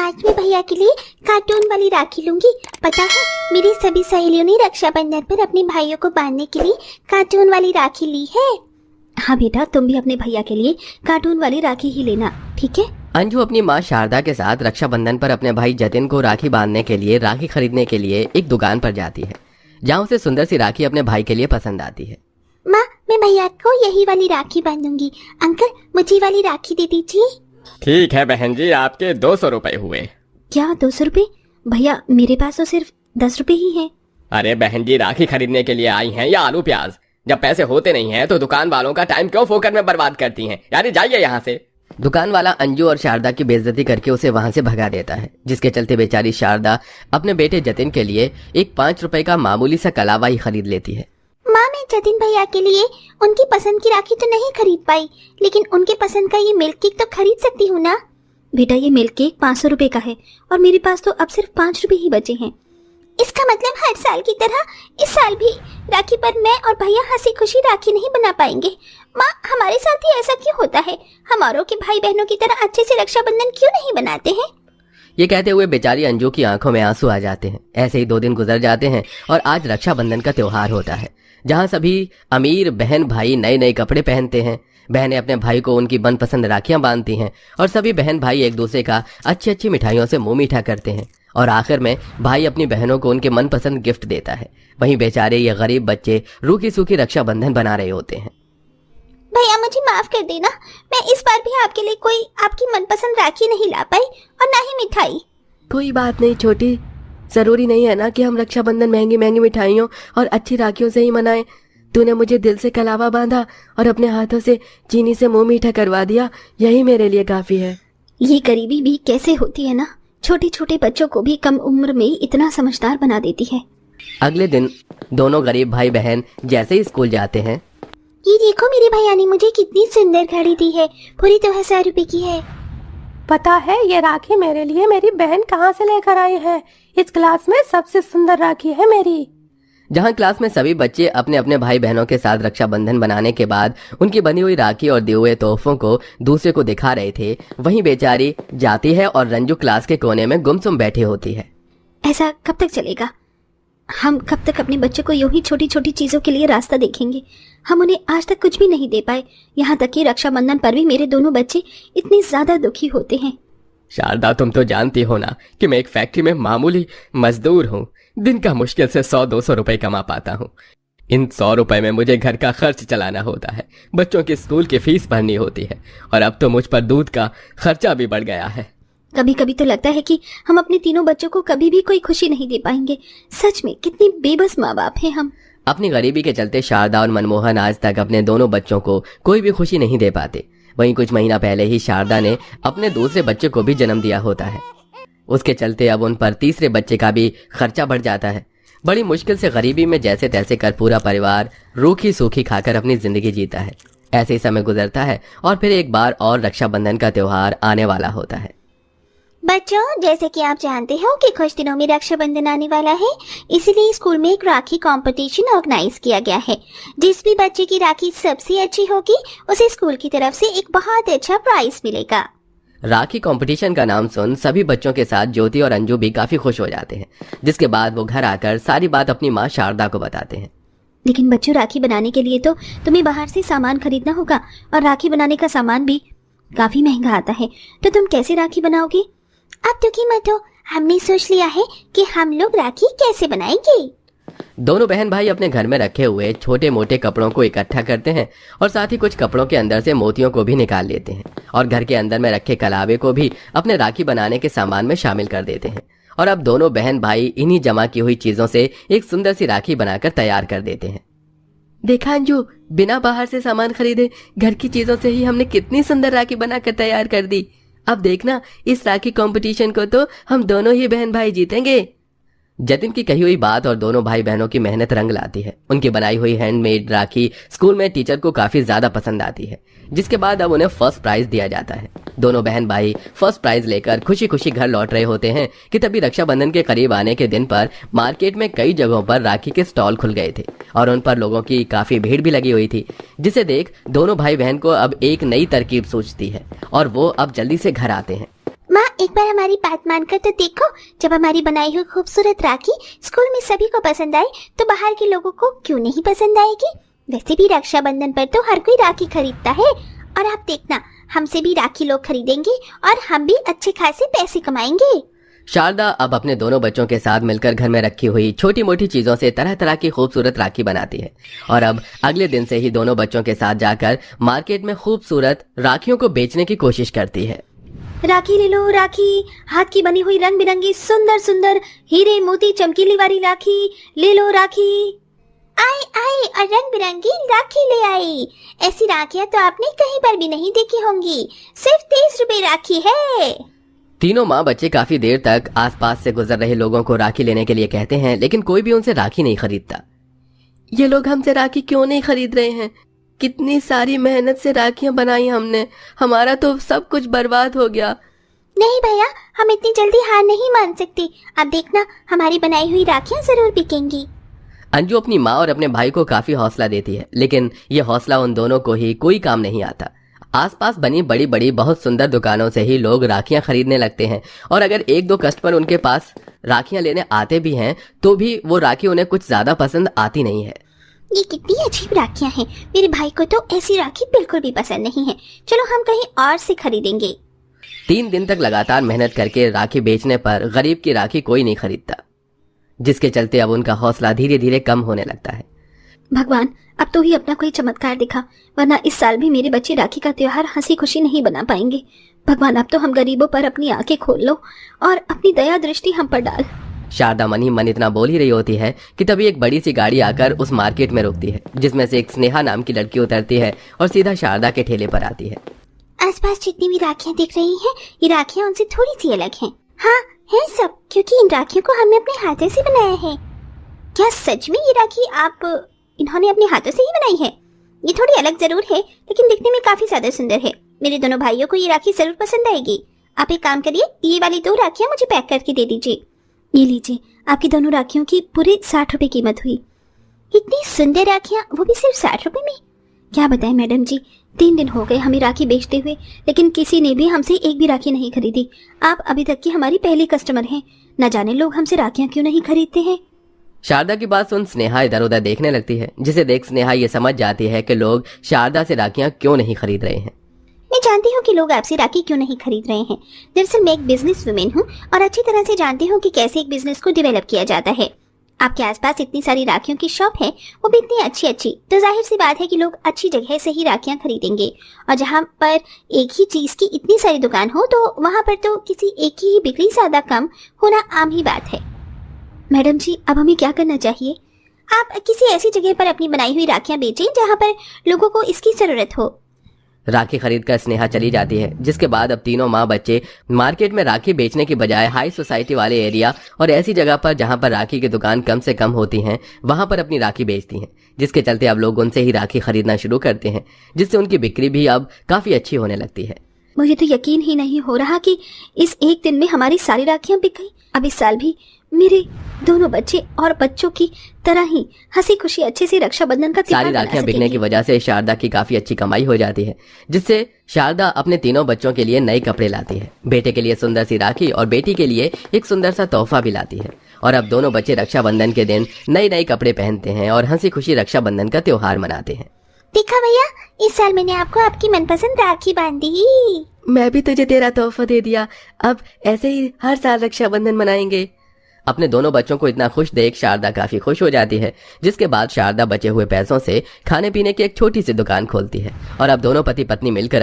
आज मैं भैया के लिए कार्टून वाली राखी लूंगी। पता है, मेरी सभी सहेलियों ने रक्षाबंधन पर अपने भाइयों को बांधने के लिए कार्टून वाली राखी ली है। हाँ बेटा, तुम भी अपने भैया के लिए कार्टून वाली राखी ही लेना, ठीक है? अंजू अपनी माँ शारदा के साथ रक्षाबंधन पर अपने भाई जतिन को राखी बांधने के लिए राखी खरीदने के लिए एक दुकान पर जाती है, जहाँ उसे सुंदर सी राखी अपने भाई के लिए पसंद आती है। माँ, मैं भैया को यही वाली राखी बांधूंगी। अंकल, मुझे वाली राखी दे दीजिए। ठीक है बहन जी, आपके 200 रुपए हुए। क्या 200 रुपए? भैया, मेरे पास तो सिर्फ 10 रुपए ही है। अरे बहन जी, राखी खरीदने के लिए आई हैं या आलू प्याज? जब पैसे होते नहीं हैं तो दुकान वालों का टाइम क्यों फोकट में बर्बाद करती हैं? यानी जाइए यहाँ से। दुकान वाला अंजू और शारदा की बेइज्जती करके उसे वहां से भगा देता है, जिसके चलते बेचारी शारदा अपने बेटे जतिन के लिए एक 5 रुपए का मामूली सा कलावा ही खरीद लेती है। माँ, मैं जतिन भैया के लिए उनकी पसंद की राखी तो नहीं खरीद पाई, लेकिन उनके पसंद का ये मिल्क केक तो खरीद सकती हूँ ना। बेटा, ये मिल्क केक 500 रुपए का है और मेरे पास तो अब सिर्फ 5 रुपए ही बचे हैं। इसका मतलब हर साल की तरह इस साल भी राखी पर मैं और भैया हंसी खुशी राखी नहीं बना पाएंगे। माँ, हमारे साथ ही ऐसा क्यों होता है? हमारों के भाई बहनों की तरह अच्छे से रक्षाबंधन क्यों नहीं बनाते हैं? ये कहते हुए बेचारी अंजू की आंखों में आंसू आ जाते हैं। ऐसे ही 2 दिन गुजर जाते हैं और आज रक्षाबंधन का त्योहार होता है, जहाँ सभी अमीर बहन भाई नए नए कपड़े पहनते हैं। बहनें अपने भाई को उनकी मनपसंद राखियां बांधती हैं और सभी बहन भाई एक दूसरे का अच्छी अच्छी मिठाइयों से मुंह मीठा करते हैं और आखिर में भाई अपनी बहनों को उनके मनपसंद गिफ्ट देता है। वहीं बेचारे ये गरीब बच्चे रूखी सूखी रक्षाबंधन बना रहे होते हैं। भैया, मुझे माफ कर देना, मैं इस बार भी आपके लिए कोई आपकी मनपसंद राखी नहीं ला पाई और ना ही मिठाई। कोई बात नहीं छोटी, जरूरी नहीं है ना कि हम रक्षाबंधन महंगी महंगी मिठाइयों और अच्छी राखियों से ही मनाएं। तूने मुझे दिल से कलावा बांधा और अपने हाथों से चीनी से मुंह मीठा करवा दिया, यही मेरे लिए काफी है। ये गरीबी भी कैसे होती है ना, छोटे छोटे बच्चों को भी कम उम्र में इतना समझदार बना देती है। अगले दिन दोनों गरीब भाई बहन जैसे ही स्कूल जाते हैं। ये देखो, मेरे भैया ने मुझे कितनी सुंदर घड़ी दी है, पूरी 2000 रुपए की है। पता है, ये राखी मेरे लिए मेरी बहन कहाँ से लेकर आई है। इस क्लास में सबसे सुंदर राखी है मेरी। जहाँ क्लास में सभी बच्चे अपने अपने भाई बहनों के साथ रक्षाबंधन बनाने के बाद उनकी बनी हुई राखी और दिए हुए तोहफों को दूसरे को दिखा रहे थे, वहीं बेचारी जाती है और रंजू क्लास के कोने में गुमसुम बैठी होती है। ऐसा कब तक चलेगा? हम कब तक अपने बच्चों को यूं ही छोटी छोटी चीजों के लिए रास्ता देखेंगे? हम उन्हें आज तक कुछ भी नहीं दे पाए, यहाँ तक कि रक्षाबंधन पर भी मेरे दोनों बच्चे इतने ज्यादा दुखी होते हैं। शारदा, तुम तो जानती हो ना कि मैं एक फैक्ट्री में मामूली मजदूर हूँ। दिन का मुश्किल से 100-200 रुपए कमा पाता हूँ। इन 100 रुपए में मुझे घर का खर्च चलाना होता है, बच्चों की स्कूल की फीस भरनी होती है और अब तो मुझ पर दूध का खर्चा भी बढ़ गया है। कभी कभी तो लगता है कि हम अपने तीनों बच्चों को कभी भी कोई खुशी नहीं दे पाएंगे। सच में कितनी बेबस माँ बाप हैं हम। अपनी गरीबी के चलते शारदा और मनमोहन आज तक अपने दोनों बच्चों को कोई भी खुशी नहीं दे पाते। वहीं कुछ महीना पहले ही शारदा ने अपने दूसरे बच्चे को भी जन्म दिया होता है। उसके चलते अब उन पर तीसरे बच्चे का भी खर्चा बढ़ जाता है। बड़ी मुश्किल से गरीबी में जैसे तैसे कर पूरा परिवार रूखी सूखी खाकर अपनी जिंदगी जीता है। ऐसे ही समय गुजरता है और फिर एक बार और रक्षाबंधन का त्योहार आने वाला होता है। बच्चों, जैसे कि आप जानते हो कि कुछ दिनों में रक्षाबंधन आने वाला है, इसीलिए स्कूल में एक राखी कंपटीशन ऑर्गेनाइज किया गया है। जिस भी बच्चे की राखी सबसे अच्छी होगी उसे स्कूल की तरफ से एक बहुत अच्छा प्राइज मिलेगा। राखी कंपटीशन का नाम सुन सभी बच्चों के साथ ज्योति और अंजू भी काफी खुश हो जाते हैं, जिसके बाद वो घर आकर सारी बात अपनी माँ शारदा को बताते हैं। लेकिन बच्चों, राखी बनाने के लिए तो तुम्हें बाहर से सामान खरीदना होगा और राखी बनाने का सामान भी काफी महंगा आता है, तो तुम कैसे राखी बनाओगे? अब दुखी मत हो, हमने सोच लिया है कि हम लोग राखी कैसे बनाएंगे। दोनों बहन भाई अपने घर में रखे हुए छोटे मोटे कपड़ों को इकट्ठा करते हैं और साथ ही कुछ कपड़ों के अंदर से मोतियों को भी निकाल लेते हैं और घर के अंदर में रखे कलावे को भी अपने राखी बनाने के सामान में शामिल कर देते हैं। और अब दोनों बहन भाई इन्हीं जमा की हुई चीजों से एक सुंदर सी राखी बनाकर तैयार कर देते हैं। देखा अंजू, बिना बाहर से सामान खरीदे घर की चीजों से ही हमने कितनी सुंदर राखी बनाकर तैयार कर दी। अब देखना, इस राखी कंपटीशन को तो हम दोनों ही बहन भाई जीतेंगे। जतिन की कही हुई बात और दोनों भाई बहनों की मेहनत रंग लाती है। उनकी बनाई हुई हैंडमेड राखी स्कूल में टीचर को काफी ज्यादा पसंद आती है, जिसके बाद अब उन्हें फर्स्ट प्राइज दिया जाता है। दोनों बहन भाई फर्स्ट प्राइज लेकर खुशी खुशी घर लौट रहे होते हैं कि तभी रक्षाबंधन के करीब आने के दिन पर मार्केट में कई जगहों पर राखी के स्टॉल खुल गए थे और उन पर लोगों की काफी भीड़ भी लगी हुई थी, जिसे देख दोनों भाई बहन को अब एक नई तरकीब सूझती है और वो अब जल्दी से घर आते हैं। माँ एक बार हमारी बात मानकर तो देखो, जब हमारी बनाई हुई खूबसूरत राखी स्कूल में सभी को पसंद आए तो बाहर के लोगों को क्यों नहीं पसंद आएगी। वैसे भी रक्षाबंधन पर तो हर कोई राखी खरीदता है, और आप देखना हमसे भी राखी लोग खरीदेंगे और हम भी अच्छे खासे पैसे कमाएंगे। शारदा अब अपने दोनों बच्चों के साथ मिलकर घर में रखी हुई छोटी मोटी चीजों से तरह तरह की खूबसूरत राखी बनाती है और अब अगले दिन से ही दोनों बच्चों के साथ जाकर मार्केट में खूबसूरत राखियों को बेचने की कोशिश करती है। राखी ले लो राखी, हाथ की बनी हुई रंग बिरंगी सुंदर सुंदर हीरे मोती चमकीली वाली राखी ले लो राखी। आए आए और रंग बिरंगी राखी ले आई। ऐसी राखियां तो आपने कहीं पर भी नहीं देखी होंगी, सिर्फ 30 रुपए राखी है। तीनों माँ बच्चे काफी देर तक आसपास से गुजर रहे लोगों को राखी लेने के लिए कहते हैं, लेकिन कोई भी उनसे राखी नहीं खरीदता। ये लोग हमसे राखी क्यों नहीं खरीद रहे हैं? कितनी सारी मेहनत से राखियां बनाई हमने, हमारा तो सब कुछ बर्बाद हो गया। नहीं भैया, हम इतनी जल्दी हार नहीं मान सकते। आप देखना हमारी बनाई हुई राखियां जरूर बिकेंगी। अंजू अपनी माँ और अपने भाई को काफी हौसला देती है, लेकिन ये हौसला उन दोनों को ही कोई काम नहीं आता। आसपास बनी बड़ी बड़ी बहुत सुंदर दुकानों से ही लोग राखियां खरीदने लगते हैं और अगर एक दो कस्टमर उनके पास राखियां लेने आते भी हैं तो भी वो राखी उन्हें कुछ ज्यादा पसंद आती नहीं है। ये कितनी अजीब राखियां हैं। मेरे भाई को तो ऐसी राखी बिल्कुल भी पसंद नहीं है। चलो हम कहीं और से खरीदेंगे। 3 दिन तक लगातार मेहनत करके राखी बेचने पर गरीब की राखी कोई नहीं खरीदता, जिसके चलते अब उनका हौसला धीरे धीरे कम होने लगता है। भगवान अब तो ही अपना कोई चमत्कार दिखा, वरना इस साल भी मेरे बच्चे राखी का त्योहार हंसी खुशी नहीं बना पाएंगे। भगवान अब तो हम गरीबों पर अपनी आंखें खोल लो और अपनी दया दृष्टि हम पर डाल। शारदा मन ही मन इतना बोल ही रही होती है कि तभी एक बड़ी सी गाड़ी आकर उस मार्केट में रुकती है, जिसमें से एक स्नेहा नाम की लड़की उतरती है और सीधा शारदा के ठेले पर आती है। आसपास जितनी भी राखियां दिख रही हैं, ये राखियां उनसे थोड़ी सी अलग हैं। हाँ है सब, क्योंकि इन राखियों को हमने अपने हाथों से बनाया है। क्या सच में ये राखी इन्होंने अपने हाथों से ही बनाई है? ये थोड़ी अलग जरूर है, लेकिन दिखने में काफी ज्यादा सुंदर है। मेरे दोनों भाइयों को ये राखी जरूर पसंद आएगी। आप एक काम करिए, ये वाली 2 राखियां मुझे पैक करके दे दीजिए। ये लीजिए, आपकी दोनों राखियों की पूरे 60 रुपए कीमत हुई। इतनी सुंदर राखियां, वो भी सिर्फ 60 रुपए में? क्या बताएं मैडम जी, 3 दिन हो गए हमें राखी बेचते हुए, लेकिन किसी ने भी हमसे एक भी राखी नहीं खरीदी। आप अभी तक की हमारी पहली कस्टमर हैं। न जाने लोग हमसे राखियां क्यों नहीं खरीदते हैं। शारदा की बात सुन स्नेहा इधर उधर देखने लगती है, जिसे देख स्नेहा ये समझ जाती है कि लोग शारदा से राखियां क्यों नहीं खरीद रहे हैं। मैं जानती हूँ कि लोग आपसे राखी क्यों नहीं खरीद रहे हैं। दरअसल मैं एक बिजनेस वुमेन हूँ और अच्छी तरह से जानती हूँ कि कैसे एक बिजनेस को डेवलप किया जाता है। आपके आसपास इतनी सारी राखियों की शॉप है, वो भी इतनी अच्छी, तो जाहिर सी बात है कि लोग अच्छी जगह से ही राखियां खरीदेंगे। और जहाँ पर एक ही चीज की इतनी सारी दुकान हो तो वहाँ पर तो किसी एक की ही बिक्री ज्यादा कम होना आम ही बात है। मैडम जी अब हमें क्या करना चाहिए? आप किसी ऐसी जगह पर अपनी बनाई हुई राखियां बेचें जहाँ पर लोगों को इसकी जरूरत हो। राखी खरीदकर स्नेहा चली जाती है, जिसके बाद अब तीनों माँ बच्चे मार्केट में राखी बेचने की बजाय हाई सोसाइटी वाले एरिया और ऐसी जगह पर जहाँ पर राखी की दुकान कम से कम होती हैं वहां पर अपनी राखी बेचती हैं, जिसके चलते अब लोग उनसे ही राखी खरीदना शुरू करते हैं, जिससे उनकी बिक्री भी अब काफी अच्छी होने लगती है। मुझे तो यकीन ही नहीं हो रहा कि इस एक दिन में हमारी सारी राखियां बिक गई। अब इस साल भी मेरे दोनों बच्चे और बच्चों की तरह ही हंसी खुशी अच्छे से रक्षाबंधन का त्योहार सारी मना राखियां बिकने सकेंगे। की वजह से शारदा की काफी अच्छी कमाई हो जाती है, जिससे शारदा अपने तीनों बच्चों के लिए नए कपड़े लाती है। बेटे के लिए सुंदर सी राखी और बेटी के लिए एक सुंदर सा तोहफा भी लाती है। और अब दोनों बच्चे रक्षाबंधन के दिन नए कपड़े पहनते हैं और हंसी खुशी रक्षाबंधन का त्योहार मनाते हैं। देखा भैया, इस साल मैंने आपको आपकी मनपसंद राखी बांधी। मैं भी तुझे तेरा तोहफा दे दिया, अब ऐसे ही हर साल रक्षाबंधन मनाएंगे। अपने दोनों बच्चों को इतना खुश देख शारदा काफी खुश हो जाती है, जिसके बाद शारदा बचे हुए पैसों से खाने पीने की एक छोटी सी दुकान खोलती है और अब दोनों पति पत्नी मिलकर